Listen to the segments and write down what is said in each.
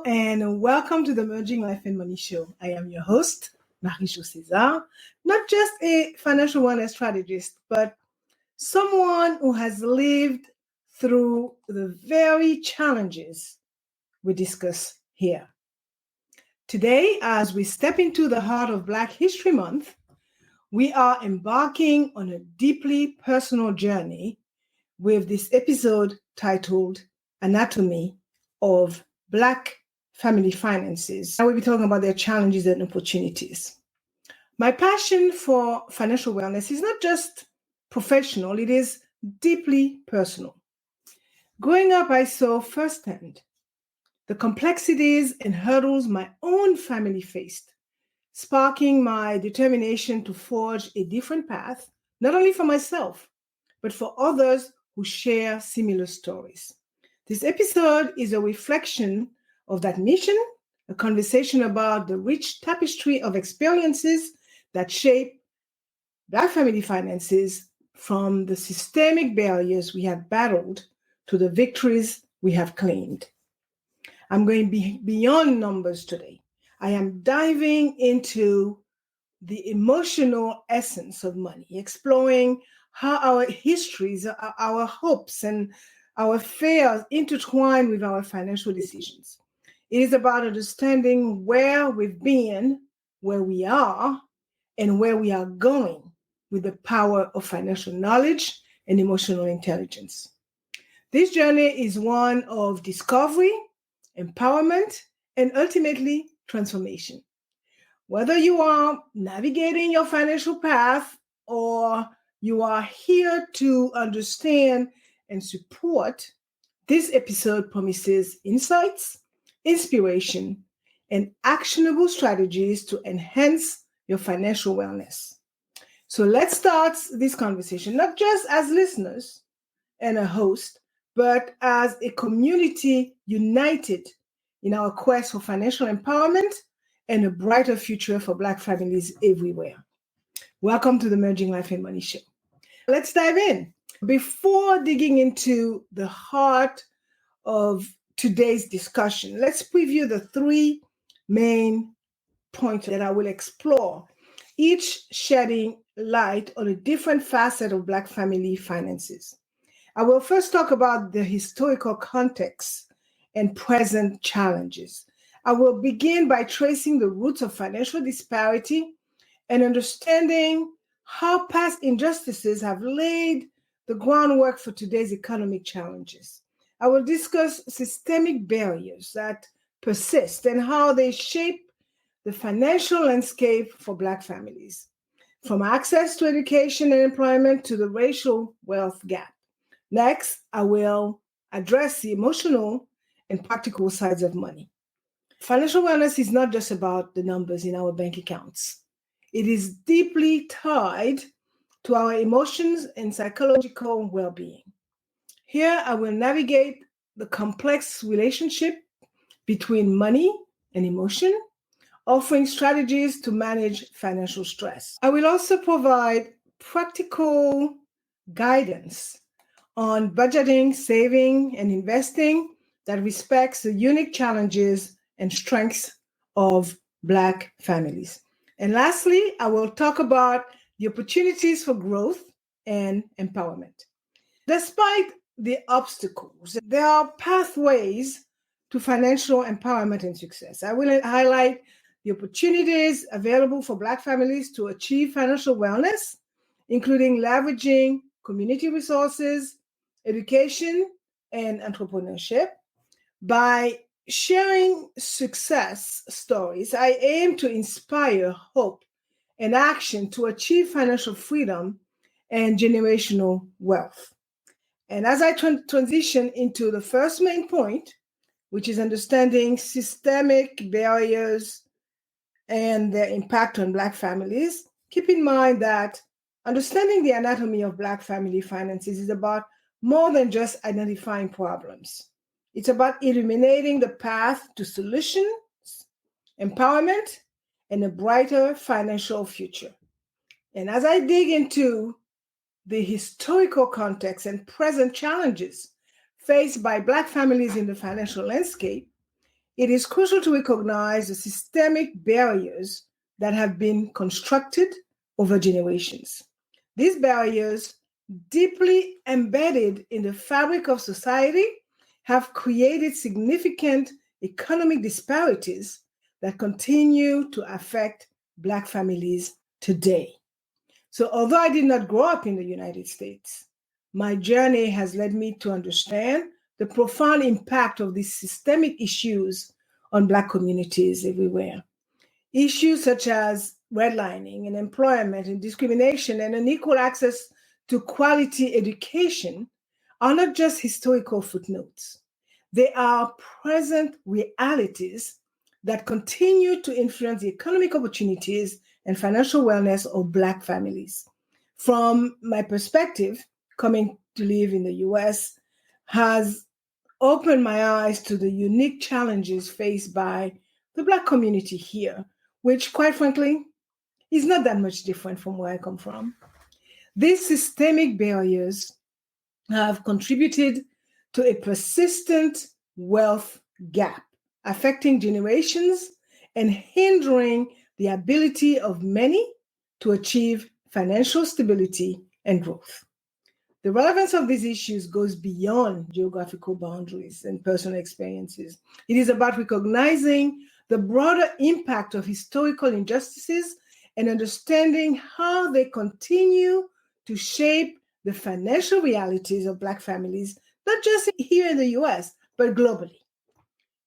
and welcome to the Merging Life and Money Show. I am your host, Marie-Jo César, not just a financial wellness strategist, but someone who has lived through the very challenges we discuss here. Today, as we step into the heart of Black History Month, we are embarking on a deeply personal journey with this episode titled Anatomy of Black Family Finances. I will be talking about their challenges and opportunities. My passion for financial wellness is not just professional, it is deeply personal. Growing up, I saw firsthand the complexities and hurdles my own family faced, sparking my determination to forge a different path, not only for myself, but for others who share similar stories. This episode is a reflection of that mission, a conversation about the rich tapestry of experiences that shape Black family finances, from the systemic barriers we have battled to the victories we have claimed. I'm going beyond numbers today. I am diving into the emotional essence of money, exploring how our histories, our hopes, and our fears intertwine with our financial decisions. It is about understanding where we've been, where we are, and where we are going with the power of financial knowledge and emotional intelligence. This journey is one of discovery, empowerment, and ultimately transformation. Whether you are navigating your financial path or you are here to understand and support, this episode promises insights, inspiration, and actionable strategies to enhance your financial wellness. So let's start this conversation, not just as listeners and a host, but as a community united in our quest for financial empowerment and a brighter future for Black families everywhere. Welcome to the Merging Life and Money Show. Let's dive in. Before digging into the heart of today's discussion, let's preview the three main points that I will explore, each shedding light on a different facet of Black family finances. I will first talk about the historical context and present challenges. I will begin by tracing the roots of financial disparity and understanding how past injustices have laid the groundwork for today's economic challenges. I will discuss systemic barriers that persist and how they shape the financial landscape for Black families, from access to education and employment to the racial wealth gap. Next, I will address the emotional and practical sides of money. Financial wellness is not just about the numbers in our bank accounts. It is deeply tied to our emotions and psychological well-being. Here, I will navigate the complex relationship between money and emotion, offering strategies to manage financial stress. I will also provide practical guidance on budgeting, saving, and investing that respects the unique challenges and strengths of Black families. And lastly, I will talk about the opportunities for growth and empowerment. Despite the obstacles, there are pathways to financial empowerment and success. I will highlight the opportunities available for Black families to achieve financial wellness, including leveraging community resources, education, and entrepreneurship. By sharing success stories, I aim to inspire hope and action to achieve financial freedom and generational wealth. And as I transition into the first main point, which is understanding systemic barriers and their impact on Black families, keep in mind that understanding the anatomy of Black family finances is about more than just identifying problems. It's about illuminating the path to solutions, empowerment, and a brighter financial future. And as I dig into the historical context and present challenges faced by Black families in the financial landscape, it is crucial to recognize the systemic barriers that have been constructed over generations. These barriers, deeply embedded in the fabric of society, have created significant economic disparities that continue to affect Black families today. So, although I did not grow up in the United States, my journey has led me to understand the profound impact of these systemic issues on Black communities everywhere. Issues such as redlining and employment and discrimination and unequal access to quality education are not just historical footnotes. They are present realities that continue to influence the economic opportunities and financial wellness of Black families. From my perspective, coming to live in the US has opened my eyes to the unique challenges faced by the Black community here, which, quite frankly, is not that much different from where I come from. These systemic barriers have contributed to a persistent wealth gap, affecting generations and hindering the ability of many to achieve financial stability and growth. The relevance of these issues goes beyond geographical boundaries and personal experiences. It is about recognizing the broader impact of historical injustices and understanding how they continue to shape the financial realities of Black families, not just here in the US, but globally.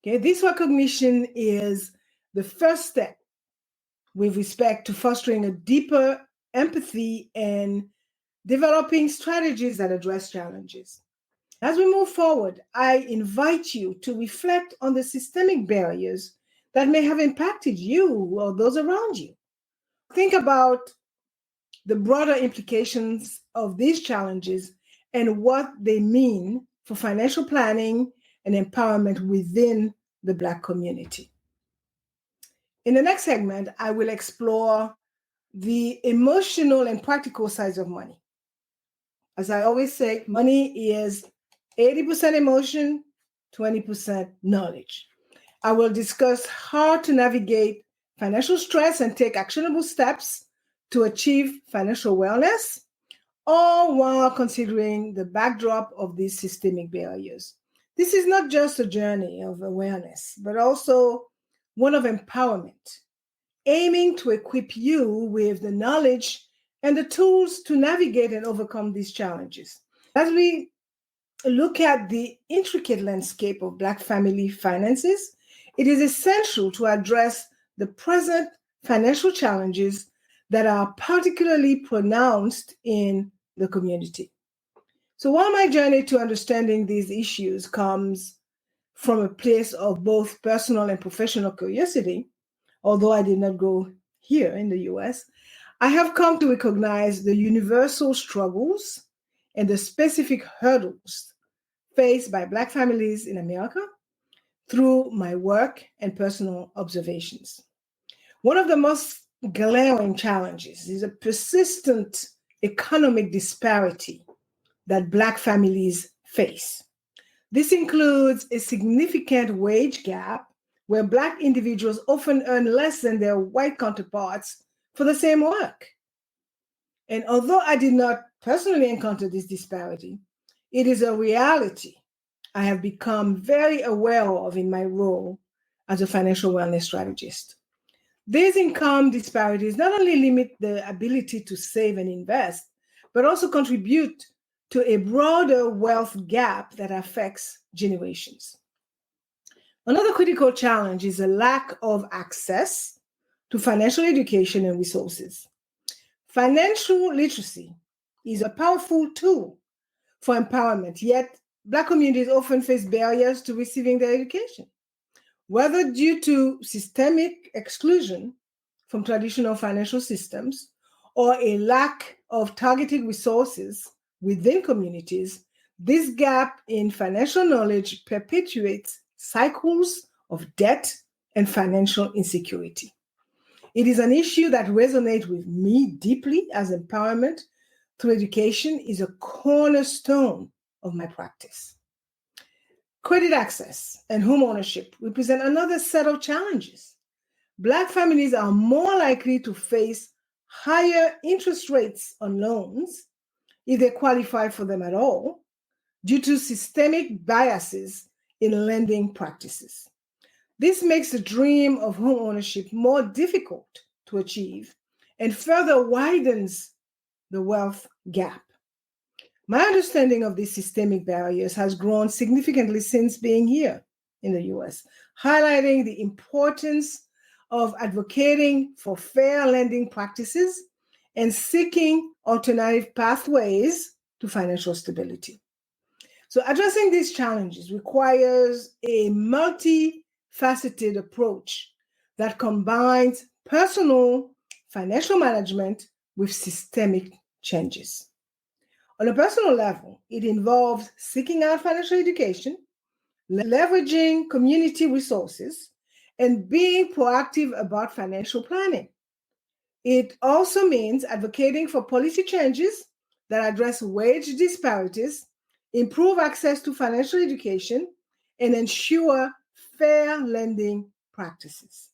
Okay, this recognition is the first step with respect to fostering a deeper empathy and developing strategies that address challenges. As we move forward, I invite you to reflect on the systemic barriers that may have impacted you or those around you. Think about the broader implications of these challenges and what they mean for financial planning and empowerment within the Black community. In the next segment, I will explore the emotional and practical sides of money. As I always say, money is 80% emotion, 20% knowledge. I will discuss how to navigate financial stress and take actionable steps to achieve financial wellness, all while considering the backdrop of these systemic barriers. This is not just a journey of awareness, but also one of empowerment, aiming to equip you with the knowledge and the tools to navigate and overcome these challenges. As we look at the intricate landscape of Black family finances, it is essential to address the present financial challenges that are particularly pronounced in the community. So while my journey to understanding these issues comes from a place of both personal and professional curiosity, although I did not grow here in the US, I have come to recognize the universal struggles and the specific hurdles faced by Black families in America through my work and personal observations. One of the most glaring challenges is a persistent economic disparity that Black families face. This includes a significant wage gap where Black individuals often earn less than their white counterparts for the same work. And although I did not personally encounter this disparity, it is a reality I have become very aware of in my role as a financial wellness strategist. These income disparities not only limit the ability to save and invest, but also contribute to a broader wealth gap that affects generations. Another critical challenge is a lack of access to financial education and resources. Financial literacy is a powerful tool for empowerment, yet Black communities often face barriers to receiving their education, whether due to systemic exclusion from traditional financial systems or a lack of targeted resources within communities. This gap in financial knowledge perpetuates cycles of debt and financial insecurity. It is an issue that resonates with me deeply, as empowerment through education is a cornerstone of my practice. Credit access and home ownership represent another set of challenges. Black families are more likely to face higher interest rates on loans, if they qualify for them at all, due to systemic biases in lending practices. This makes the dream of home ownership more difficult to achieve and further widens the wealth gap. My understanding of these systemic barriers has grown significantly since being here in the US, highlighting the importance of advocating for fair lending practices and seeking alternative pathways to financial stability. So addressing these challenges requires a multifaceted approach that combines personal financial management with systemic changes. On a personal level, it involves seeking out financial education, leveraging community resources, and being proactive about financial planning. It also means advocating for policy changes that address wage disparities, improve access to financial education, and ensure fair lending practices.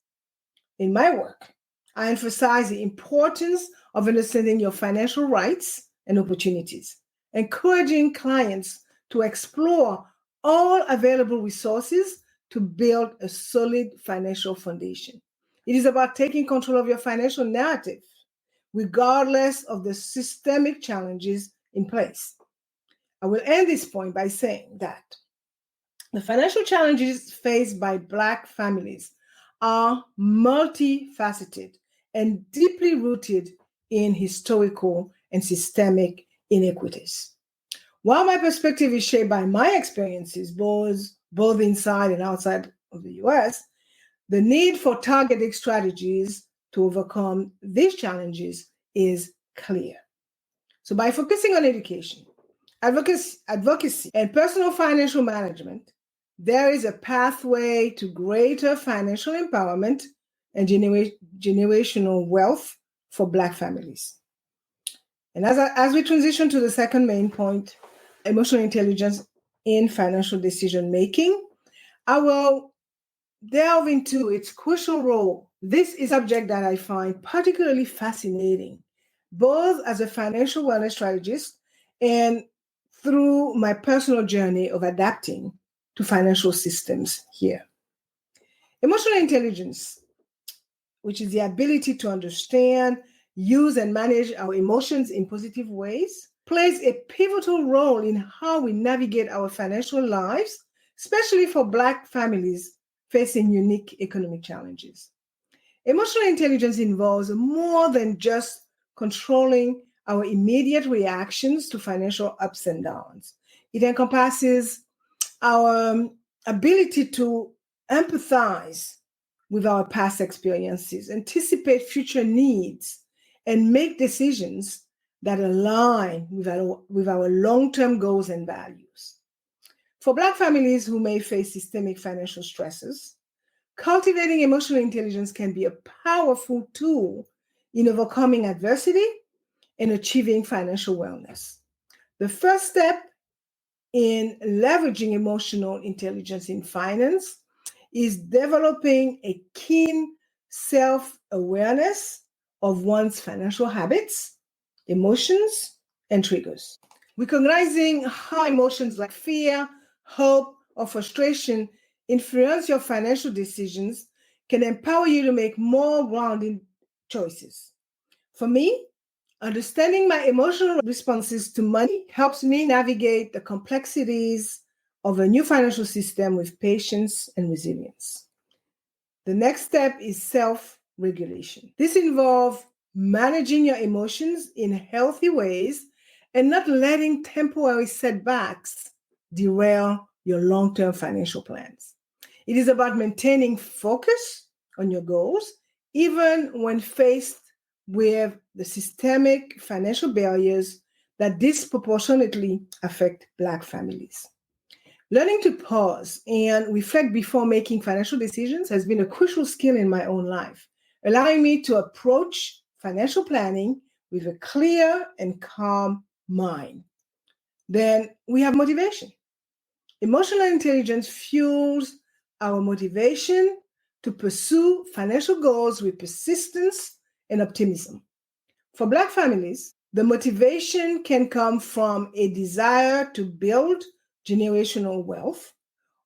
In my work, I emphasize the importance of understanding your financial rights and opportunities, encouraging clients to explore all available resources to build a solid financial foundation. It is about taking control of your financial narrative, regardless of the systemic challenges in place. I will end this point by saying that the financial challenges faced by Black families are multifaceted and deeply rooted in historical and systemic inequities. While my perspective is shaped by my experiences, both inside and outside of the US, the need for targeted strategies to overcome these challenges is clear. So by focusing on education, advocacy, and personal financial management, there is a pathway to greater financial empowerment and generational wealth for Black families. And as we transition to the second main point, emotional intelligence in financial decision making, I will delve into its crucial role. This is a subject that I find particularly fascinating, both as a financial wellness strategist and through my personal journey of adapting to financial systems here. Emotional intelligence, which is the ability to understand, use, and manage our emotions in positive ways, plays a pivotal role in how we navigate our financial lives, especially for Black families facing unique economic challenges. Emotional intelligence involves more than just controlling our immediate reactions to financial ups and downs. It encompasses our ability to empathize with our past experiences, anticipate future needs, and make decisions that align with our long-term goals and values. For Black families who may face systemic financial stresses, cultivating emotional intelligence can be a powerful tool in overcoming adversity and achieving financial wellness. The first step in leveraging emotional intelligence in finance is developing a keen self-awareness of one's financial habits, emotions, and triggers. Recognizing how emotions like fear, hope, or frustration influence your financial decisions can empower you to make more grounded choices. For me, understanding my emotional responses to money helps me navigate the complexities of a new financial system with patience and resilience. The next step is self-regulation. This involves managing your emotions in healthy ways and not letting temporary setbacks derail your long-term financial plans. It is about maintaining focus on your goals, even when faced with the systemic financial barriers that disproportionately affect Black families. Learning to pause and reflect before making financial decisions has been a crucial skill in my own life, allowing me to approach financial planning with a clear and calm mind. Then we have motivation. Emotional intelligence fuels our motivation to pursue financial goals with persistence and optimism. For Black families, the motivation can come from a desire to build generational wealth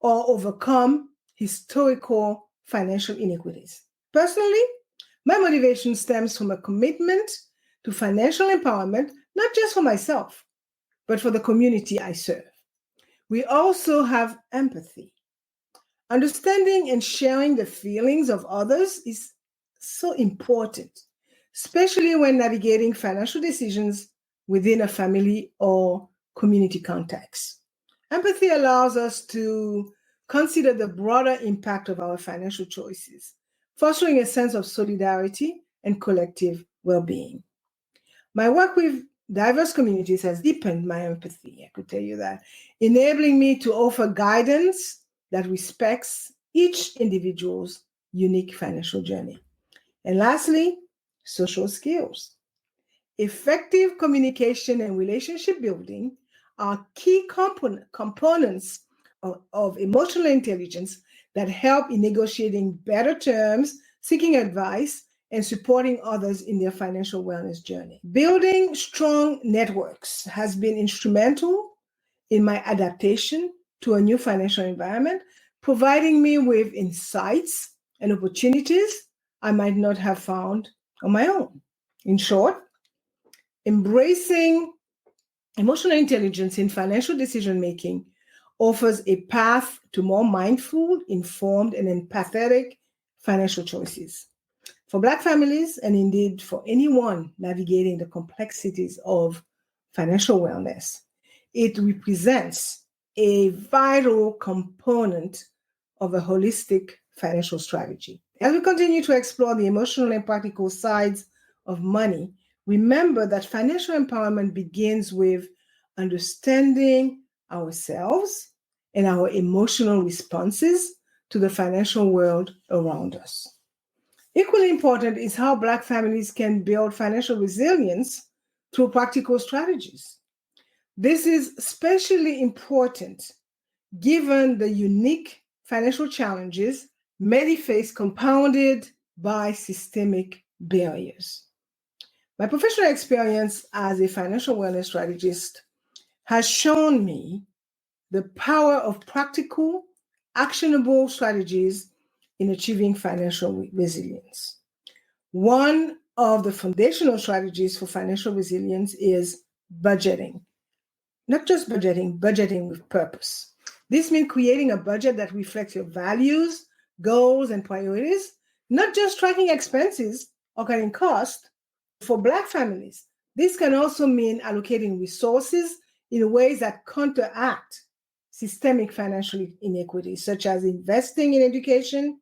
or overcome historical financial inequities. Personally, my motivation stems from a commitment to financial empowerment, not just for myself, but for the community I serve. We also have empathy. Understanding and sharing the feelings of others is so important, especially when navigating financial decisions within a family or community context. Empathy allows us to consider the broader impact of our financial choices, fostering a sense of solidarity and collective well-being. My work with diverse communities has deepened my empathy, I could tell you that, enabling me to offer guidance that respects each individual's unique financial journey. And lastly, social skills. Effective communication and relationship building are key components of emotional intelligence that help in negotiating better terms, seeking advice, and supporting others in their financial wellness journey. Building strong networks has been instrumental in my adaptation to a new financial environment, providing me with insights and opportunities I might not have found on my own. In short, embracing emotional intelligence in financial decision making offers a path to more mindful, informed, and empathetic financial choices. For Black families, and indeed for anyone navigating the complexities of financial wellness, it represents a vital component of a holistic financial strategy. As we continue to explore the emotional and practical sides of money, remember that financial empowerment begins with understanding ourselves and our emotional responses to the financial world around us. Equally important is how Black families can build financial resilience through practical strategies. This is especially important given the unique financial challenges many face, compounded by systemic barriers. My professional experience as a financial wellness strategist has shown me the power of practical, actionable strategies in achieving financial resilience. One of the foundational strategies for financial resilience is budgeting. Not just budgeting, budgeting with purpose. This means creating a budget that reflects your values, goals, and priorities, not just tracking expenses or cutting costs. For Black families, this can also mean allocating resources in ways that counteract systemic financial inequities, such as investing in education,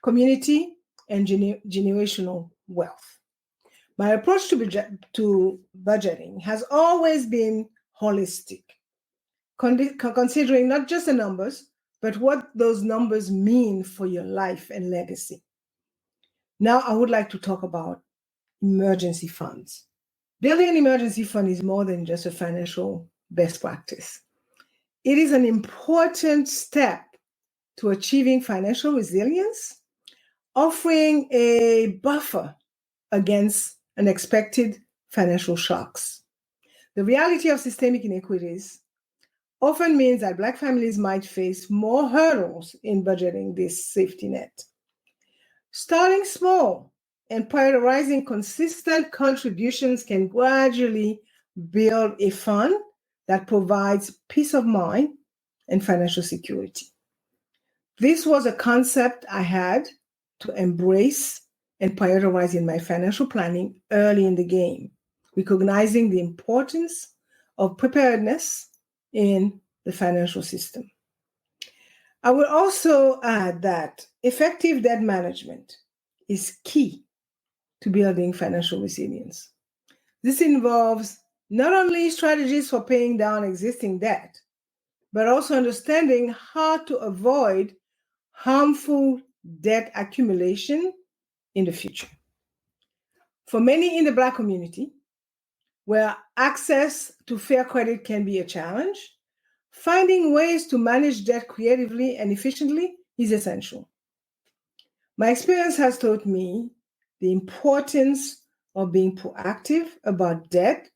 community, and generational wealth. My approach to budgeting has always been holistic, considering not just the numbers, but what those numbers mean for your life and legacy. Now, I would like to talk about emergency funds. Building an emergency fund is more than just a financial best practice. It is an important step to achieving financial resilience, offering a buffer against unexpected financial shocks. The reality of systemic inequities often means that Black families might face more hurdles in budgeting this safety net. Starting small and prioritizing consistent contributions can gradually build a fund that provides peace of mind and financial security. This was a concept I had to embrace and prioritize in my financial planning early in the game, recognizing the importance of preparedness in the financial system. I will also add that effective debt management is key to building financial resilience. This involves not only strategies for paying down existing debt, but also understanding how to avoid harmful debt accumulation in the future. For many in the Black community, where access to fair credit can be a challenge, finding ways to manage debt creatively and efficiently is essential. My experience has taught me the importance of being proactive about debt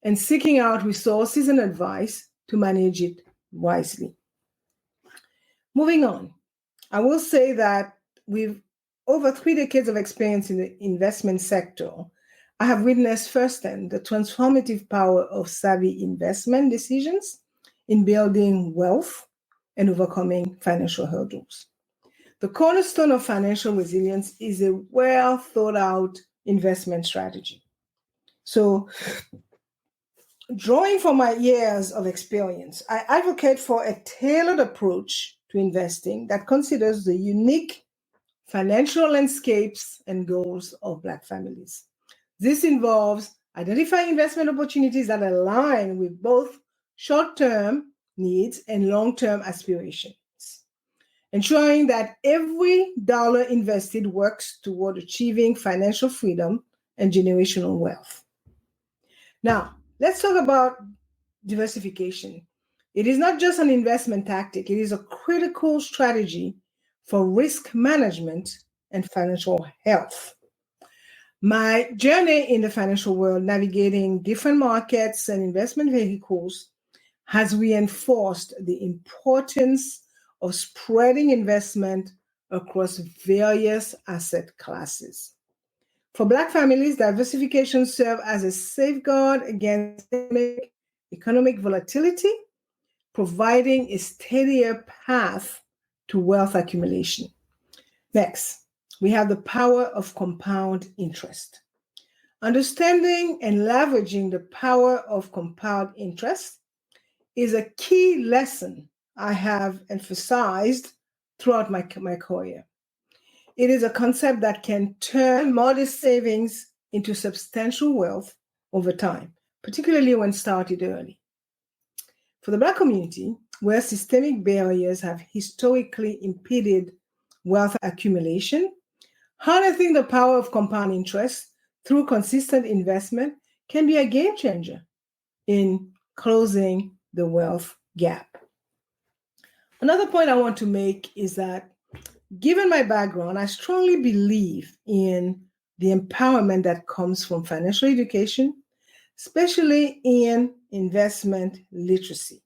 and seeking out resources and advice to manage it wisely. Moving on, I will say that with over 3 decades of experience in the investment sector, I have witnessed firsthand the transformative power of savvy investment decisions in building wealth and overcoming financial hurdles. The cornerstone of financial resilience is a well thought out investment strategy. So, drawing from my years of experience, I advocate for a tailored approach to investing that considers the unique financial landscapes and goals of Black families. This involves identifying investment opportunities that align with both short-term needs and long-term aspirations, ensuring that every dollar invested works toward achieving financial freedom and generational wealth. Now, let's talk about diversification. It is not just an investment tactic, it is a critical strategy for risk management and financial health. My journey in the financial world, navigating different markets and investment vehicles, has reinforced the importance of spreading investment across various asset classes. For Black families, diversification serves as a safeguard against economic volatility, providing a steadier path to wealth accumulation. Next, we have the power of compound interest. Understanding and leveraging the power of compound interest is a key lesson I have emphasized throughout my career. It is a concept that can turn modest savings into substantial wealth over time, particularly when started early. For the Black community, where systemic barriers have historically impeded wealth accumulation, harnessing the power of compound interest through consistent investment can be a game changer in closing the wealth gap. Another point I want to make is that, given my background, I strongly believe in the empowerment that comes from financial education, especially in investment literacy.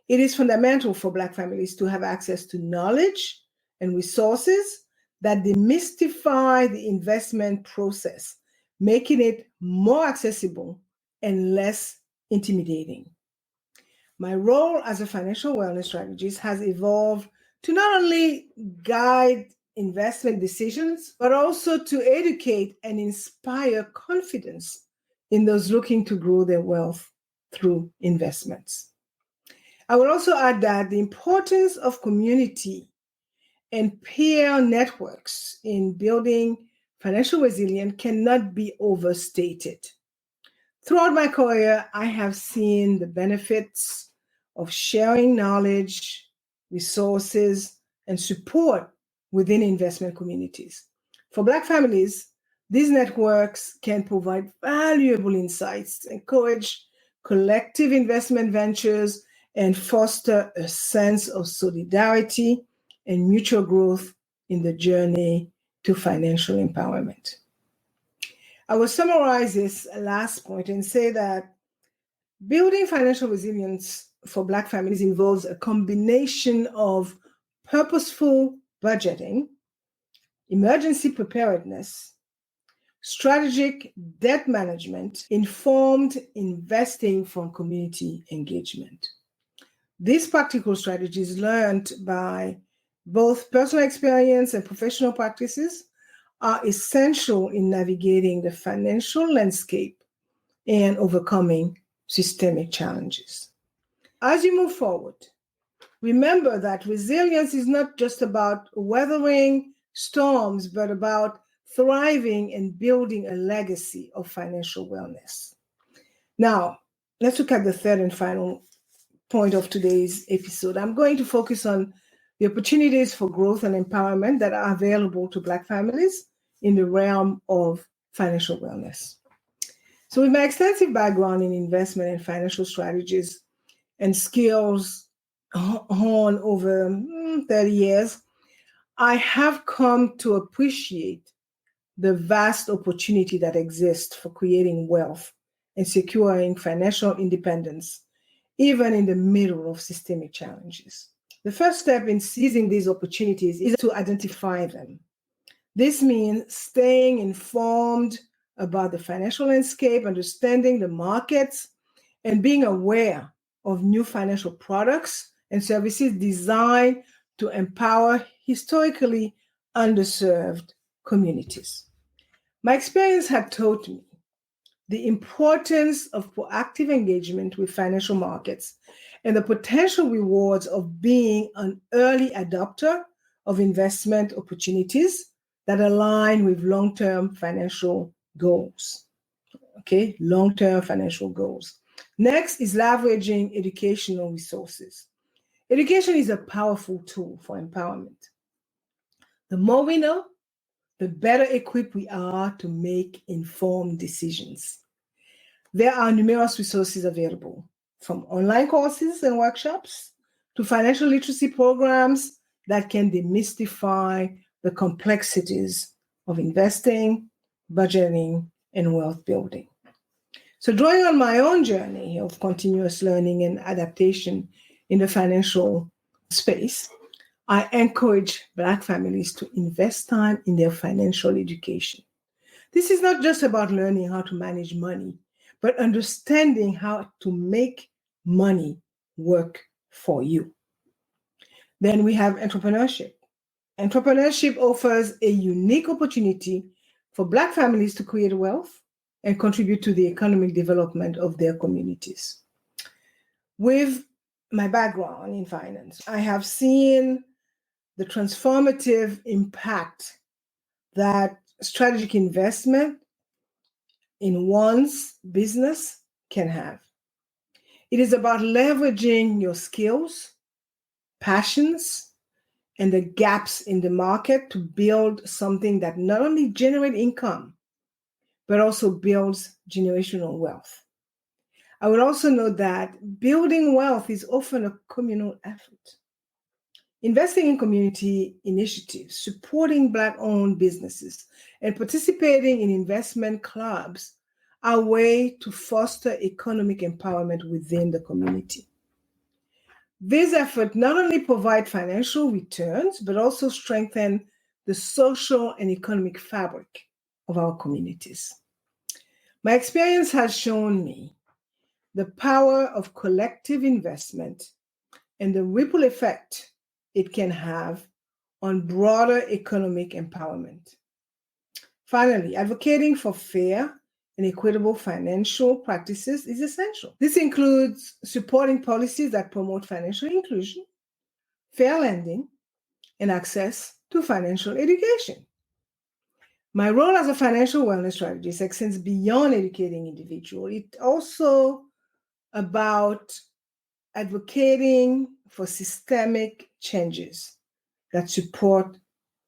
It is fundamental for Black families to have access to knowledge and resources that demystify the investment process, making it more accessible and less intimidating. My role as a financial wellness strategist has evolved to not only guide investment decisions, but also to educate and inspire confidence in those looking to grow their wealth through investments. I will also add that the importance of community and peer networks in building financial resilience cannot be overstated. Throughout my career, I have seen the benefits of sharing knowledge, resources, and support within investment communities. For Black families, these networks can provide valuable insights, encourage collective investment ventures, and foster a sense of solidarity and mutual growth in the journey to financial empowerment. I will summarize this last point and say that building financial resilience for Black families involves a combination of purposeful budgeting, emergency preparedness, strategic debt management, informed investing from community engagement. These practical strategies, learned by both personal experience and professional practices, are essential in navigating the financial landscape and overcoming systemic challenges. As you move forward, remember that resilience is not just about weathering storms, but about thriving and building a legacy of financial wellness. Now, let's look at the third and final point of today's episode. I'm going to focus on the opportunities for growth and empowerment that are available to Black families in the realm of financial wellness. So with my extensive background in investment and financial strategies, and skills honed over 30 years, I have come to appreciate the vast opportunity that exists for creating wealth and securing financial independence, even in the middle of systemic challenges. The first step in seizing these opportunities is to identify them. This means staying informed about the financial landscape, understanding the markets, and being aware of new financial products and services designed to empower historically underserved communities. My experience had taught me the importance of proactive engagement with financial markets and the potential rewards of being an early adopter of investment opportunities that align with long-term financial goals. Okay, long-term financial goals. Next is leveraging educational resources. Education is a powerful tool for empowerment. The more we know, the better equipped we are to make informed decisions. There are numerous resources available, from online courses and workshops to financial literacy programs that can demystify the complexities of investing, budgeting, and wealth building. So, drawing on my own journey of continuous learning and adaptation in the financial space, I encourage Black families to invest time in their financial education. This is not just about learning how to manage money, but understanding how to make money work for you. Then we have entrepreneurship. Entrepreneurship offers a unique opportunity for Black families to create wealth and contribute to the economic development of their communities. With my background in finance, I have seen the transformative impact that strategic investment in one's business can have. It is about leveraging your skills, passions, and the gaps in the market to build something that not only generates income, but also builds generational wealth. I would also note that building wealth is often a communal effort. Investing in community initiatives, supporting Black-owned businesses, and participating in investment clubs are ways to foster economic empowerment within the community. These efforts not only provide financial returns, but also strengthen the social and economic fabric of our communities. My experience has shown me the power of collective investment and the ripple effect it can have on broader economic empowerment. Finally, advocating for fair and equitable financial practices is essential. This includes supporting policies that promote financial inclusion, fair lending, and access to financial education. My role as a financial wellness strategist extends beyond educating individuals. It's also about advocating for systemic changes that support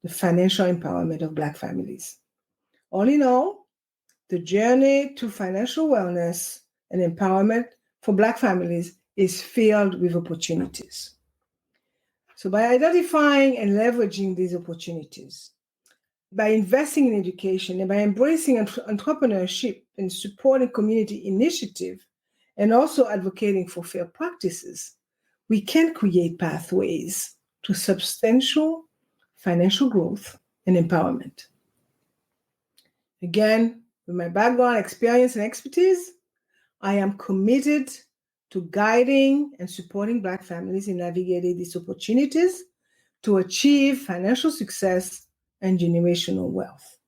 the financial empowerment of Black families. All in all, the journey to financial wellness and empowerment for Black families is filled with opportunities. So by identifying and leveraging these opportunities, by investing in education, and by embracing entrepreneurship and supporting community initiative, and also advocating for fair practices, we can create pathways to substantial financial growth and empowerment. Again, with my background, experience, and expertise, I am committed to guiding and supporting Black families in navigating these opportunities to achieve financial success and generational wealth.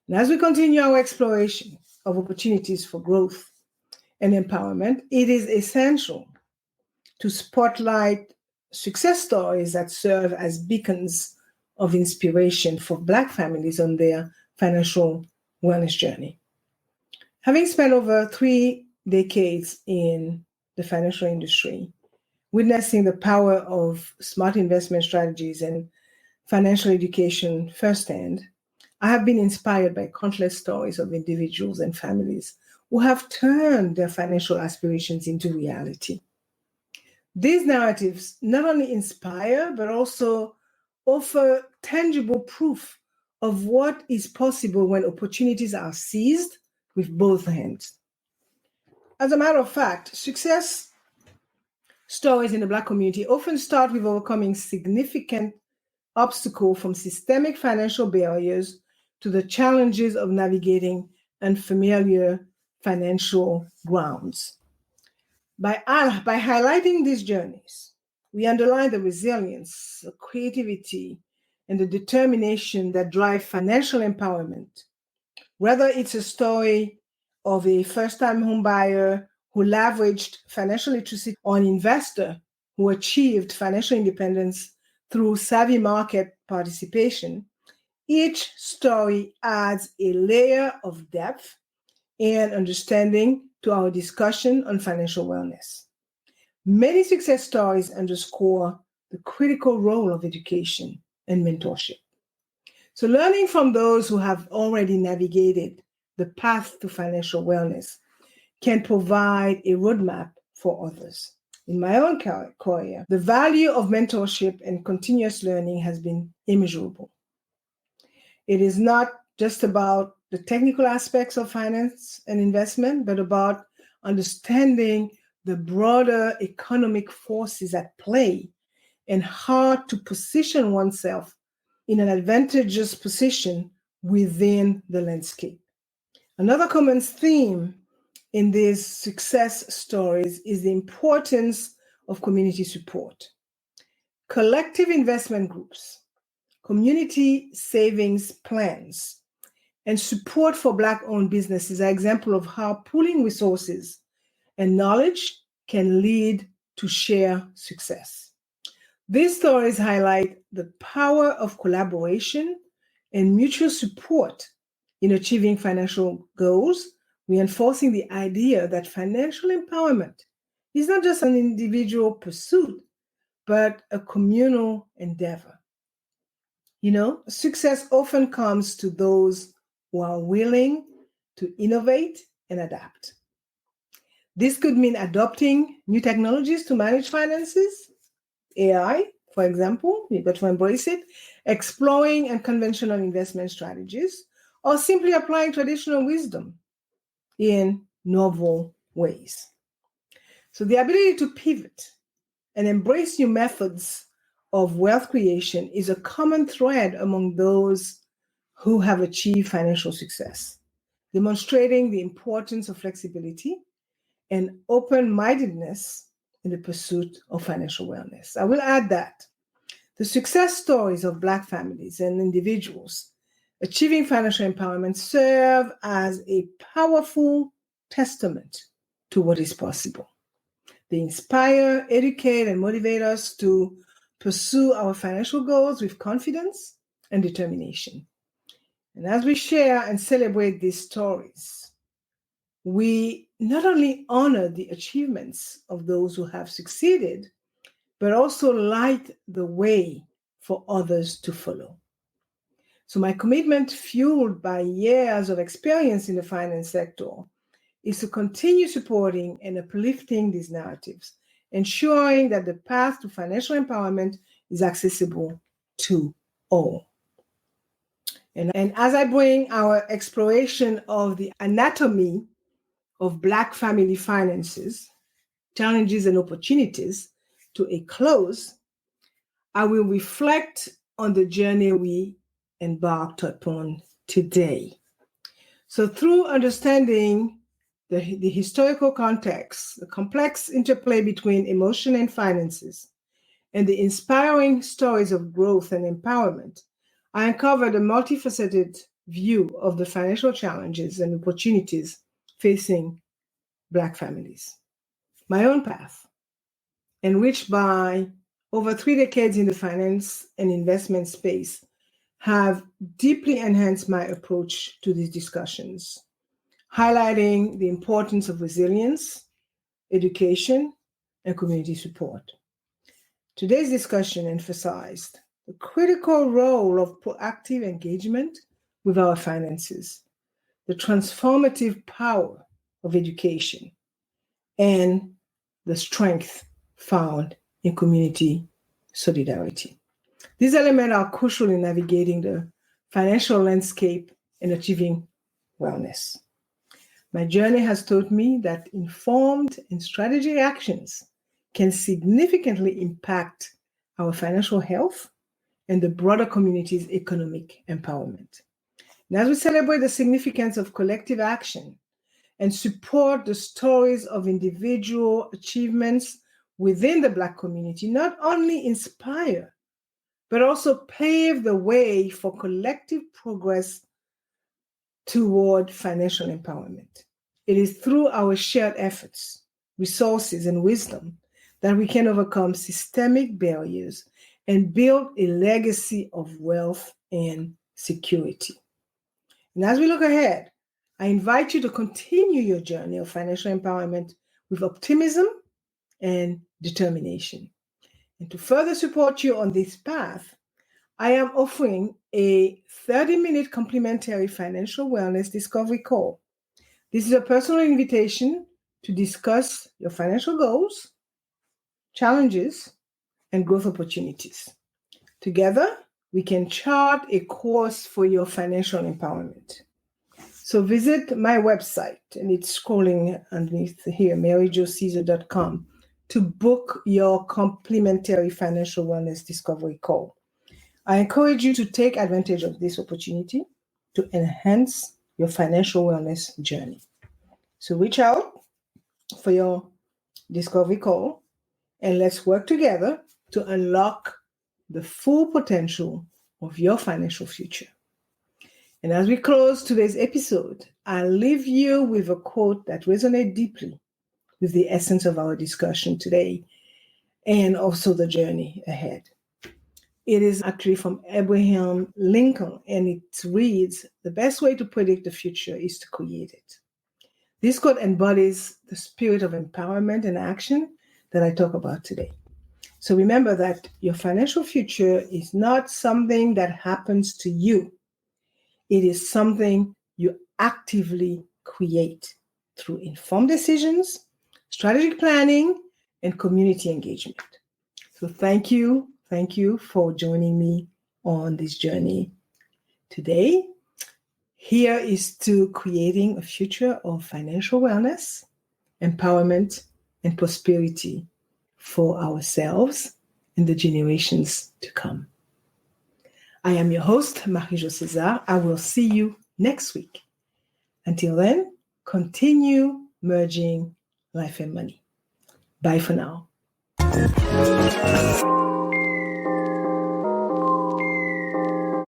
And as we continue our exploration of opportunities for growth and empowerment, it is essential to spotlight success stories that serve as beacons of inspiration for Black families on their financial wellness journey. Having spent over 3 decades in the financial industry, witnessing the power of smart investment strategies and financial education firsthand, I have been inspired by countless stories of individuals and families who have turned their financial aspirations into reality. These narratives not only inspire, but also offer tangible proof of what is possible when opportunities are seized with both hands. As a matter of fact, success stories in the Black community often start with overcoming significant obstacles from systemic financial barriers to the challenges of navigating unfamiliar financial grounds. By highlighting these journeys, we underline the resilience, the creativity, and the determination that drive financial empowerment. Whether it's a story of a first-time homebuyer who leveraged financial literacy or an investor who achieved financial independence through savvy market participation, each story adds a layer of depth and understanding to our discussion on financial wellness. Many success stories underscore the critical role of education and mentorship. So, learning from those who have already navigated the path to financial wellness can provide a roadmap for others. In my own career, the value of mentorship and continuous learning has been immeasurable. It is not just about the technical aspects of finance and investment, but about understanding the broader economic forces at play and how to position oneself in an advantageous position within the landscape. Another common theme in these success stories is the importance of community support. Collective investment groups, community savings plans, and support for Black-owned businesses are examples of how pooling resources and knowledge can lead to shared success. These stories highlight the power of collaboration and mutual support in achieving financial goals, reinforcing the idea that financial empowerment is not just an individual pursuit, but a communal endeavor. Success often comes to those who are willing to innovate and adapt. This could mean adopting new technologies to manage finances, AI, for example, you've got to embrace it, exploring unconventional investment strategies, or simply applying traditional wisdom in novel ways. So the ability to pivot and embrace new methods of wealth creation is a common thread among those who have achieved financial success, demonstrating the importance of flexibility and open-mindedness in the pursuit of financial wellness. I will add that the success stories of Black families and individuals achieving financial empowerment serve as a powerful testament to what is possible. They inspire, educate, and motivate us to pursue our financial goals with confidence and determination. And as we share and celebrate these stories, we not only honor the achievements of those who have succeeded, but also light the way for others to follow. So my commitment, fueled by years of experience in the finance sector, is to continue supporting and uplifting these narratives, ensuring that the path to financial empowerment is accessible to all. And as I bring our exploration of the anatomy of Black family finances, challenges and opportunities to a close, I will reflect on the journey we embarked upon today. So through understanding the historical context, the complex interplay between emotion and finances, and the inspiring stories of growth and empowerment, I uncovered a multifaceted view of the financial challenges and opportunities facing Black families. My own path, enriched by over 3 decades in the finance and investment space, have deeply enhanced my approach to these discussions, highlighting the importance of resilience, education, and community support. Today's discussion emphasized the critical role of proactive engagement with our finances, the transformative power of education, and the strength found in community solidarity. These elements are crucial in navigating the financial landscape and achieving wellness. My journey has taught me that informed and strategic actions can significantly impact our financial health and the broader community's economic empowerment. And as we celebrate the significance of collective action and support the stories of individual achievements within the Black community, not only inspire, but also pave the way for collective progress toward financial empowerment. It is through our shared efforts, resources, and wisdom that we can overcome systemic barriers and build a legacy of wealth and security. And as we look ahead, I invite you to continue your journey of financial empowerment with optimism and determination. And to further support you on this path, I am offering a 30-minute complimentary financial wellness discovery call. This is a personal invitation to discuss your financial goals, challenges, and growth opportunities. Together, we can chart a course for your financial empowerment. So visit my website, and it's scrolling underneath here, maryjocaesar.com, to book your complimentary financial wellness discovery call. I encourage you to take advantage of this opportunity to enhance your financial wellness journey. So reach out for your discovery call, and let's work together to unlock the full potential of your financial future. And as we close today's episode, I'll leave you with a quote that resonates deeply with the essence of our discussion today and also the journey ahead. It is actually from Abraham Lincoln, and it reads, "The best way to predict the future is to create it." This quote embodies the spirit of empowerment and action that I talk about today. So remember that your financial future is not something that happens to you. It is something you actively create through informed decisions, strategic planning, and community engagement. So thank you for joining me on this journey today. Here is to creating a future of financial wellness, empowerment, and prosperity for ourselves and the generations to come. I am your host, Marie-Jo César. I will see you next week. Until then, continue merging life and money. Bye for now.